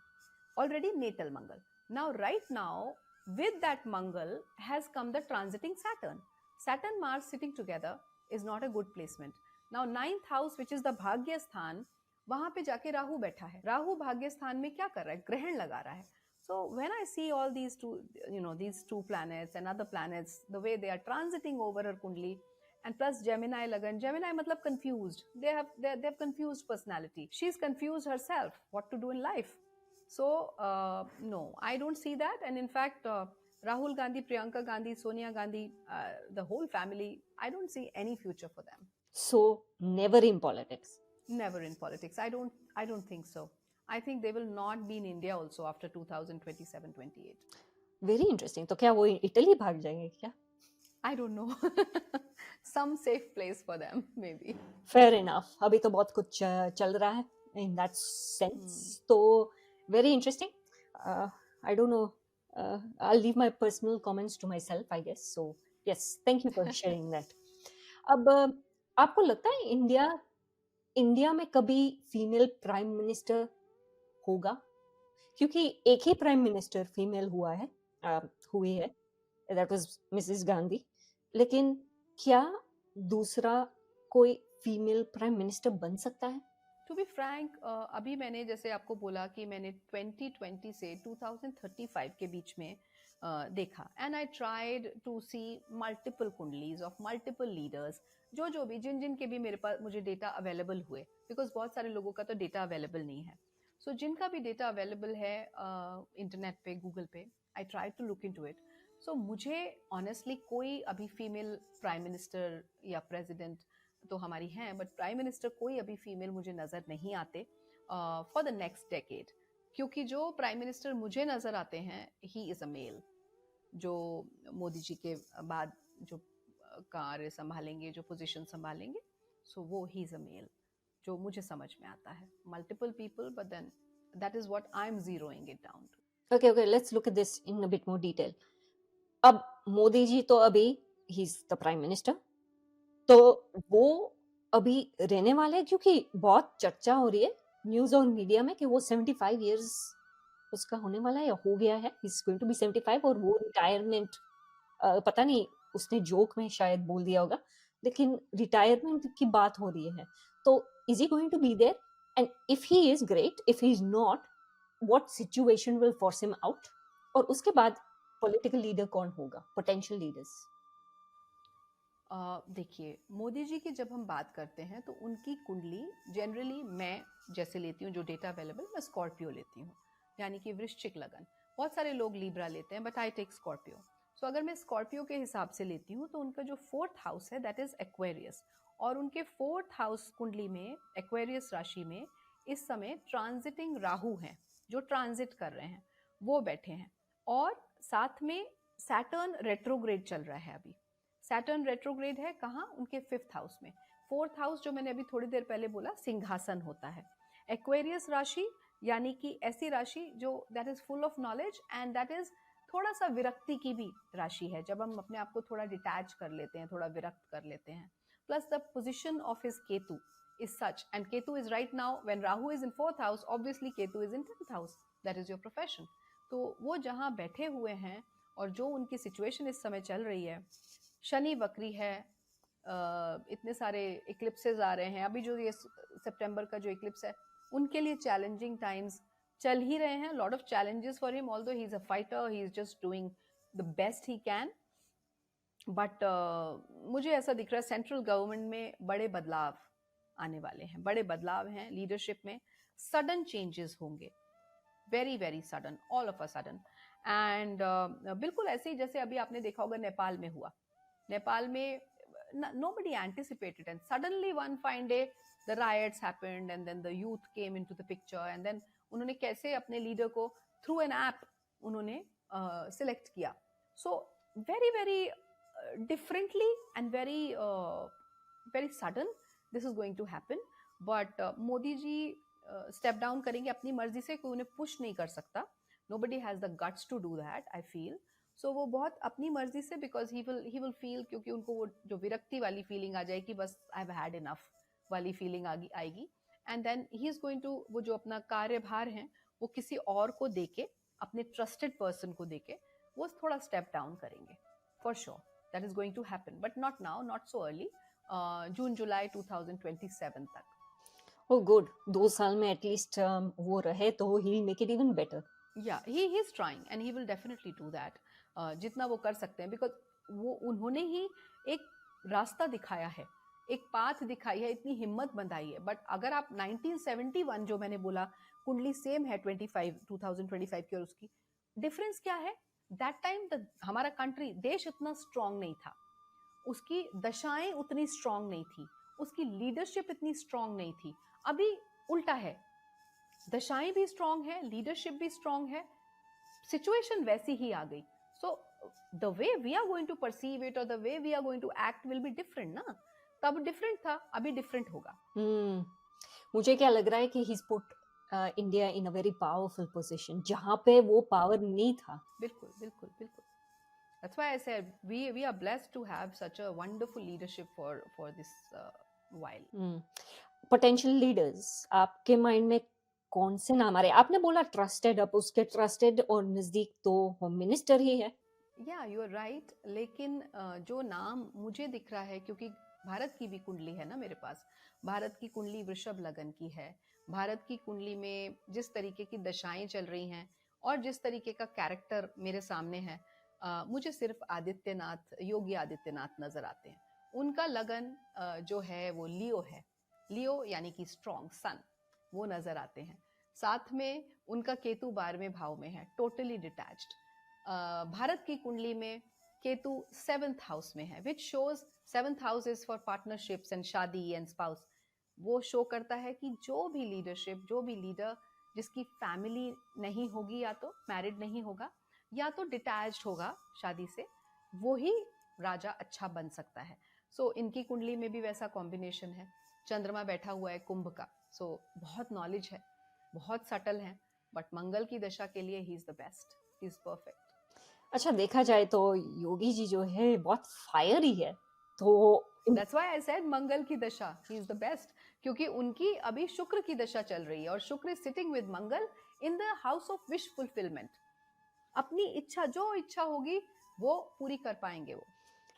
Already natal Mangal. Now, right now, with that Mangal has come the transiting Saturn. Saturn Mars sitting together is not a good placement. Now 9th house, which is the भाग्य स्थान, वहां पे जाके राहु बैठा है. राहु भाग्य स्थान में क्या कर रहा है? ग्रहण लगा रहा है. So when I see all these two, these two planets and other planets, the way they are transiting over her kundli, and plus Gemini lagan, Gemini matlab confused. They have confused personality. She's confused herself what to do in life. So no, I don't see that. And in fact, Rahul Gandhi, Priyanka Gandhi, Sonia Gandhi, the whole family, I don't see any future for them. So never in politics. Never in politics. I don't think so. I think they will not be in India also after 2027-28. Very interesting. तो क्या वो Italy भाग जाएंगे क्या? I don't know. Some safe place for them, maybe. Fair enough. अभी तो बहुत कुछ चल रहा है इन दैट सेंस. तो very interesting. I don't know, I'll leave my personal comments to myself, I guess. So yes, thank you for sharing that. अब आपको लगता है इंडिया में कभी फीमेल प्राइम मिनिस्टर होगा? क्योंकि एक ही प्राइम मिनिस्टर फीमेल हुई है, दैट वाज मिसेस गांधी. लेकिन क्या दूसरा कोई फीमेल प्राइम मिनिस्टर बन सकता है? टू बी फ्रैंक, अभी मैंने जैसे आपको बोला कि मैंने 2020 से 2035 के बीच में देखा, and I tried to see multiple kundlis of multiple leaders, जो भी जिन के भी मुझे डेटा अवेलेबल हुए, बिकॉज बहुत सारे लोगों का तो डेटा अवेलेबल नहीं है. सो जिनका भी डेटा अवेलेबल है इंटरनेट पे, गूगल पे, I try to look into it. So मुझे ऑनेस्टली कोई अभी फीमेल प्राइम मिनिस्टर या प्रेसिडेंट तो हमारी हैं, बट प्राइम मिनिस्टर कोई अभी फीमेल मुझे नज़र नहीं आते फॉर द नेक्स्ट डेकेड. क्योंकि जो प्राइम मिनिस्टर मुझे नज़र आते हैं, ही इज़ अ मेल, जो मोदी जी के बाद जो कार्य संभालेंगे, जो पोजीशन संभालेंगे, सो वो ही इज़ अ मेल, जो मुझे समझ में आता है. Multiple people, but then that is what I am zeroing it down to. Okay, let's look at this in a bit more detail. अब मोदी जी तो अभी he is the prime minister, तो वो अभी रहने वाले हैं, क्योंकि बहुत चर्चा हो रही है न्यूज और मीडिया में कि वो 75 इयर्स उसका होने वाला है या हो गया है. He is going to be 75 और वो रिटायरमेंट, पता नहीं उसने जोक में शायद बोल दिया होगा, लेकिन रिटायरमेंट की बात हो रही है. तो is he going to be there? And if he is great, if he is not, what situation will force him out? और उसके बाद पॉलिटिकल लीडर कौन होगा, पोटेंशियल लीडर्स? देखिए, मोदी जी की जब हम बात करते हैं तो उनकी कुंडली जनरली मैं जैसे लेती हूँ, जो डेटा अवेलेबल, मैं स्कॉर्पियो लेती हूँ, यानी कि वृश्चिक लगन. बहुत सारे लोग लिब्रा लेते हैं, बट आई टेक स्कॉर्पियो. सो अगर मैं स्कॉर्पियो के हिसाब से लेती हूँ तो उनका जो 4th हाउस है दैट इज एक्वेरियस, और उनके 4th हाउस कुंडली में एक्वेरियस राशि में इस समय ट्रांजिटिंग राहु हैं, जो ट्रांजिट कर रहे हैं वो बैठे हैं। और साथ में सैटर्न रेट्रोग्रेड चल रहा है अभी। सैटर्न रेट्रोग्रेड है कहाँ? उनके 5th हाउस में। 4th हाउस जो मैंने अभी थोड़ी देर पहले बोला सिंहासन होता है। एक्वेरियस राशि यानी कि ऐसी राशि जो that is full of knowledge and that is थोड़ा सा विरक्ति की भी राशि है, जब हम अपने आप को थोड़ा डिटैच कर लेते हैं, थोड़ा विरक्त कर लेते हैं। Plus the position of his Ketu is such, and Ketu is right now, when Rahu is in 4th house, obviously Ketu is in 10th house, that is your profession. तो वो जहाँ बैठे हुए हैं और जो उनकी सिचुएशन इस समय चल रही है, शनि वक्री है, इतने सारे इक्लिप्सेस आ रहे हैं अभी, जो ये सितंबर का जो इक्लिप्स है उनके लिए चैलेंजिंग टाइम्स चल ही रहे हैं। Lot of challenges for him, although he is a fighter, he is just doing the best he can. But मुझे ऐसा दिख रहा है सेंट्रल गवर्नमेंट में बड़े बदलाव आने वाले हैं, बड़े बदलाव हैं लीडरशिप में, सडन चेंजेस होंगे, very very sudden, all of a sudden. And बिल्कुल ऐसे ही जैसे अभी आपने देखा होगा नेपाल में हुआ। नेपाल में nobody anticipated, and suddenly one fine day the riots happened and then the youth came into the picture, and then उन्होंने कैसे अपने लीडर को थ्रू एन ऐप उन्होंने सिलेक्ट किया। So very very differently and very very sudden this is going to happen. But Modi ji step down करेंगे अपनी मर्जी से, कोई उन्हें पुश नहीं कर सकता। nobody has the guts to do that, I feel. सो वो बहुत अपनी मर्जी से, बिकॉज ही विल फील, क्योंकि उनको वो जो विरक्ति वाली फीलिंग आ जाएगी, बस आई हैव हैड इनफ वाली फीलिंग आएगी। And then he is going to, वो जो अपना कार्यभार है वो किसी और को देके, अपने ट्रस्टेड पर्सन को देके वो थोड़ा स्टेप डाउन करेंगे, for sure that is going to happen, but not now, not so early, June July 2027 तक। ओह गुड, 2 साल में एटलीस्ट वो रहे तो he will make it even better. Yeah, he is trying and he will definitely do that. जितना वो कर सकते हैं, बिकॉज वो उन्होंने ही एक रास्ता दिखाया है, एक पाथ दिखाई है, इतनी हिम्मत बंधाई है। बट अगर आप 1971 जो मैंने बोला कुंडली सेम है 2025 की, और उसकी डिफरेंस क्या है? दैट टाइम हमारा कंट्री, देश इतना स्ट्रांग नहीं था, उसकी दशाएं उतनी स्ट्रांग नहीं थी, उसकी लीडरशिप इतनी स्ट्रांग नहीं थी। अभी उल्टा है, दशाएं भी स्ट्रांग है, लीडरशिप भी स्ट्रांग है, सिचुएशन वैसी ही आ गई। So the way we are going to perceive it और the way we are going to act will be different ना। तब डिफरेंट था, अभी डिफरेंट होगा। मुझे क्या लग रहा है कि he is put India in a very powerful position, जहां पे वो पावर नहीं था। बिल्कुल बिल्कुल बिल्कुल। That's why I said we are blessed to have such a wonderful leadership for this while. Potential leaders आपके माइंड में कौन से नाम आ रहे हैं? आपने बोला ट्रस्टेड, अब उसके ट्रस्टेड और नजदीक तो होम मिनिस्टर ही है। या यू आर राइट, लेकिन जो नाम मुझे दिख रहा है, क्योंकि भारत की भी कुंडली है ना मेरे पास, भारत की कुंडली वृषभ लगन की है। भारत की कुंडली में जिस तरीके की दशाएं चल रही हैं और जिस तरीके का कैरेक्टर मेरे सामने है, मुझे सिर्फ आदित्यनाथ, योगी आदित्यनाथ नजर आते हैं। उनका लगन जो है वो लियो है, लियो यानी कि स्ट्रॉन्ग सन, वो नजर आते हैं। साथ में उनका केतु 12वें भाव में है, टोटली डिटैच्ड। भारत की कुंडली में केतु 7th हाउस में है, which shows 7th house is for partnerships and शादी एंड स्पाउस। वो शो करता है कि जो भी लीडरशिप, जो भी लीडर जिसकी फैमिली नहीं होगी, या तो मैरिड नहीं होगा या तो डिटैच्ड होगा शादी से, वो ही राजा अच्छा बन सकता है। सो इनकी कुंडली में भी वैसा कॉम्बिनेशन है। चंद्रमा बैठा हुआ है कुंभ का, सो बहुत नॉलेज है, बहुत सटल है, बट मंगल की दशा के लिए he is the best, he is perfect. अच्छा, देखा जाए तो योगी जी जो है बहुत फायरी है, तो that's why I said Mangal की दशा, ही इज द बेस्ट, क्योंकि उनकी अभी शुक्र की दशा चल रही है और शुक्र is sitting with Mangal in the house of wish fulfilment. अपनी इच्छा, जो इच्छा होगी वो पूरी कर पाएंगे वो।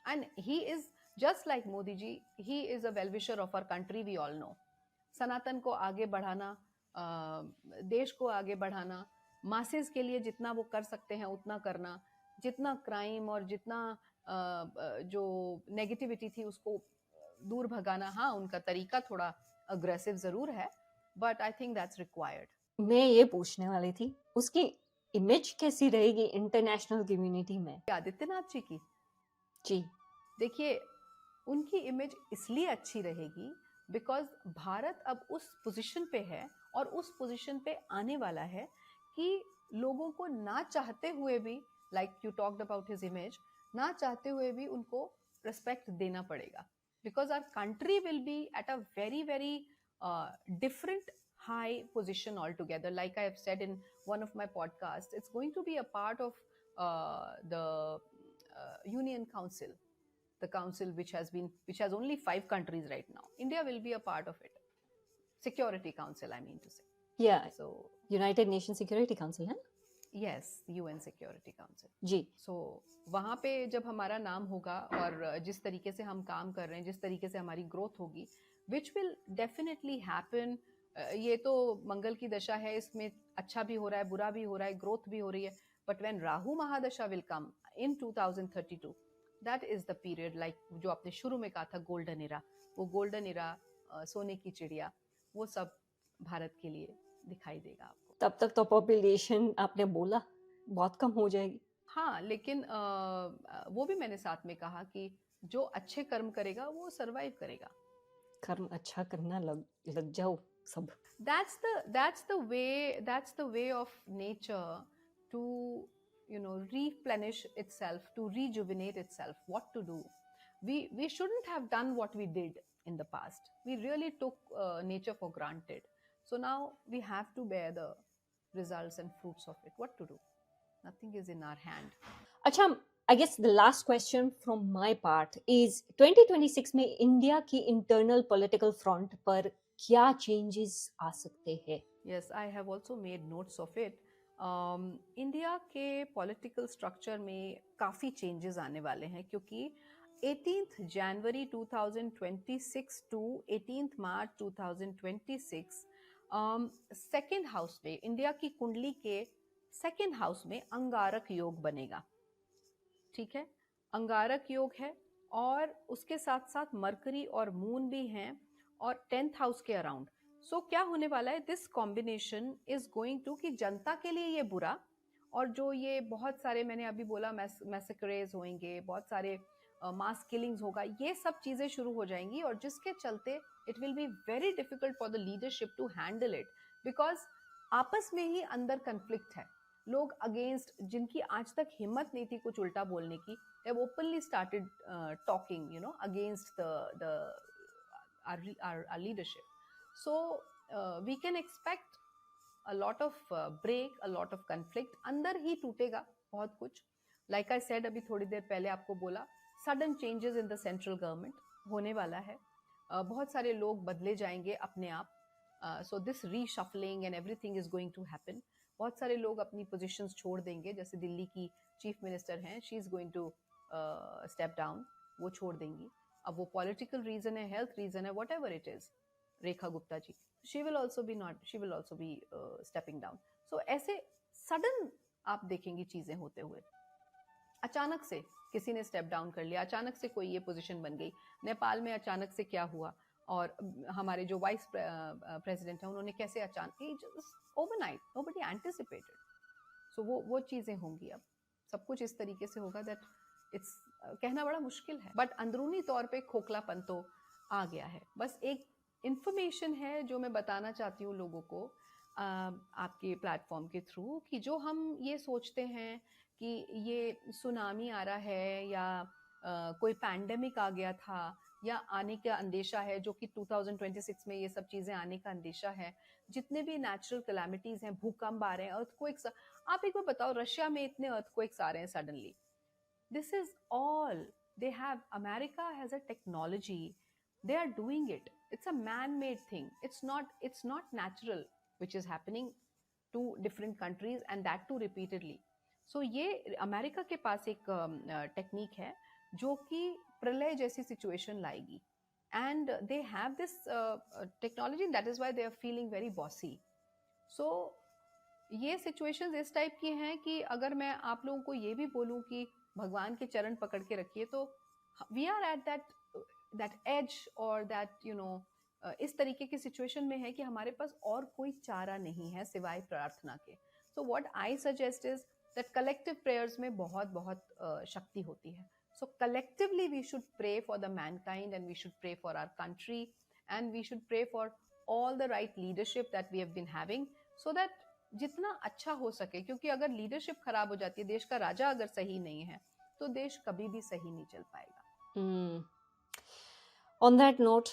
And he is just like Modi ji, he is a well wisher of our country, we all know. Sanatan को आगे बढ़ाना, देश को आगे बढ़ाना, मासेस के लिए जितना वो कर सकते हैं उतना करना, जितना क्राइम और जितना जो नेगेटिविटी थी उसको दूर भगाना। हाँ, उनका तरीका थोड़ा अग्रेसिव जरूर है, but I think that's required. मैं ये पूछने वाली थी, उसकी इमेज कैसी रहेगी इंटरनेशनल कम्युनिटी में? आदित्यनाथ जी की जी। देखिए, उनकी इमेज इसलिए अच्छी रहेगी बिकॉज भारत अब उस पोजीशन पे है और उस पोजीशन पे आने वाला है कि लोगों को ना चाहते हुए भी, like you talked about his image, ना चाहते हुए भी उनको रिस्पेक्ट देना पड़ेगा because our country will be at a very very different high position altogether. Like I have said in one of my podcasts, it's going to be a part of the Union Council, the council which has only 5 countries right now. India will be a part of it. Security Council, I mean to say. Yeah, So United nation security council है। yes, UN Security Council. जी। सो वहाँ पे जब हमारा नाम होगा और जिस तरीके से हम काम कर रहे हैं, जिस तरीके से हमारी ग्रोथ होगी, विच विल डेफिनेटली हैपन। ये तो मंगल की दशा है, इसमें अच्छा भी हो रहा है, बुरा भी हो रहा है, ग्रोथ भी हो रही है, but when Rahu mahadasha will come in 2032, that is the period, like जो आपने शुरू में कहा था गोल्डन इरा, वो गोल्डन इरा, सोने की चिड़िया, वो सब भारत के लिए दिखाई देगा आपको। तब तक तो पॉपुलेशन आपने बोला बहुत कम हो जाएगी। हाँ, लेकिन वो भी मैंने साथ में कहा कि जो अच्छे कर्म करेगा वो सरवाइव करेगा। कर्म अच्छा करना लग जाओ सब। That's the way of nature to, replenish itself, to rejuvenate itself. What to do? We shouldn't have done what we did in the past. We really took nature for granted. So now we have to bear the results and fruits of it. What to do? Nothing is in our hand. अच्छा, I guess the last question from my part is 2026 में India की internal political front पर क्या changes आ सकते हैं? Yes, I have also made notes of it. India के political structure में काफ़ी चेंजेस आने वाले हैं क्योंकि 18th जनवरी 2026 टू 18th मार्च 2026 सेकेंड हाउस में, इंडिया की कुंडली के सेकेंड हाउस में अंगारक योग बनेगा। ठीक है, अंगारक योग है और उसके साथ साथ मरकरी और मून भी हैं और 10th हाउस के अराउंड। सो क्या होने वाला है, this combination is going to, कि जनता के लिए ये बुरा, और जो ये बहुत सारे मैंने अभी बोला मैसेकरेज होंगे, बहुत सारे मास किलिंग्स होगा, ये सब चीजें शुरू हो जाएंगी और जिसके चलते it will be very difficult for the leadership to handle it because आपस में ही अंदर कन्फ्लिक्ट है। लोग अगेंस्ट, जिनकी आज तक हिम्मत नहीं थी कुछ उल्टा बोलने की, they have openly started talking, against our leadership. So we can expect a lot of break, a lot of conflict. अंदर ही टूटेगा बहुत कुछ। Like I said, अभी थोड़ी देर पहले आपको बोला, sudden changes in the central government होने वाला है। बहुत सारे लोग बदले जाएंगे अपने आप। So this reshuffling and everything is going to happen. बहुत सारे लोग अपनी पोजीशंस छोड़ देंगे, जैसे दिल्ली की चीफ मिनिस्टर हैं, she is going to step down, वो छोड़ देंगी। अब वो पॉलिटिकल रीजन है, हेल्थ रीजन है, whatever it is, Rekha Gupta ji, she will also be stepping down. So ऐसे सडन आप देखेंगी चीजें होते हुए, अचानक से किसी ने स्टेप डाउन कर लिया, अचानक से कोई ये पोजीशन बन गई। नेपाल में अचानक से क्या हुआ, और हमारे जो वाइस प्रेसिडेंट हैं उन्होंने कैसे अचानक, ओवरनाइट, नोबडी एंटिसिपेटेड। सो वो चीजें होंगी। अब सब कुछ इस तरीके से होगा दैट इट्स कहना बड़ा मुश्किल है, बट अंदरूनी तौर पे खोखलापन तो आ गया है। बस एक इंफॉर्मेशन है जो मैं बताना चाहती हूँ लोगों को आपके प्लेटफॉर्म के थ्रू, कि जो हम ये सोचते हैं कि ये सुनामी आ रहा है या कोई पैंडेमिक आ गया था या आने का अंदेशा है, जो कि 2026 में ये सब चीजें आने का अंदेशा है, जितने भी नेचुरल कैलामिटीज हैं, भूकंप आ रहे हैं, अर्थक्वेक्स, आप एक बार बताओ, रशिया में इतने अर्थक्वेक्स आ रहे हैं suddenly, this is all they have, America has a technology, they are doing it, it's a man made thing, it's not natural which is happening to different countries and that too repeatedly. So ये America के पास एक technique है जो कि प्रलय जैसी situation लाएगी, and they have this technology, that is why they are feeling very bossy. So ये सिचुएशंस इस टाइप की हैं कि अगर मैं आप लोगों को ये भी बोलूं कि भगवान के चरण पकड़ के रखिए, तो we are at that edge or that इस तरीके की सिचुएशन में है कि हमारे पास और कोई चारा नहीं है सिवाय प्रार्थना के। So what I suggest is that collective prayers में बहुत बहुत शक्ति होती है. So collectively we should pray for the mankind, and we should pray for our country, and we should pray for all the right leadership that we have been having, so that जितना अच्छा हो सके, क्योंकि अगर leadership खराब हो जाती है, देश का राजा अगर सही नहीं है, तो देश कभी भी सही नहीं चल पाएगा. Hmm. On that note,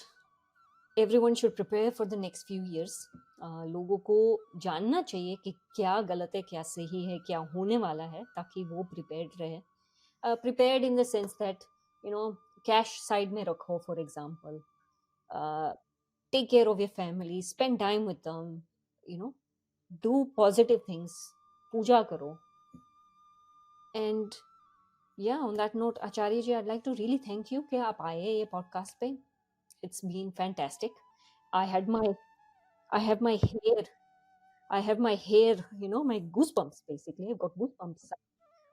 everyone should prepare for the next few years. लोगों को जानना चाहिए कि क्या गलत है, क्या सही है, क्या होने वाला है, ताकि वो prepared रहे. Prepared in the sense that, you know, cash side में रखो, for example. Take care of your family, spend time with them, you know, do positive things, पूजा करो. And yeah, on that note, Acharya ji, I'd like to really thank you कि आप आए ये podcast पे. It's been fantastic. I have my hair, you know, my goosebumps basically. I've got goosebumps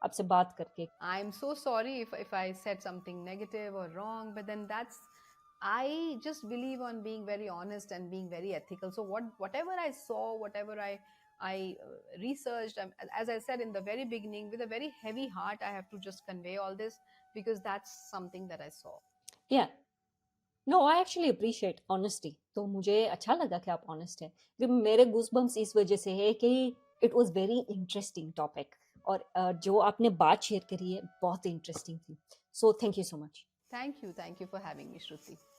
आपसे बात करके. I'm so sorry if I said something negative or wrong, but then I just believe on being very honest and being very ethical. So whatever I saw, whatever I researched, as I said in the very beginning, with a very heavy heart, I have to just convey all this, because that's something that I saw. Yeah. No, I actually appreciate honesty. तो मुझे अच्छा लगा कि आप honest हैं. क्योंकि मेरे goosebumps इस वजह से है कि it was very interesting topic. और जो आपने बात शेयर करी है बहुत interesting थी. So thank you so much. Thank you for having me, Shruti.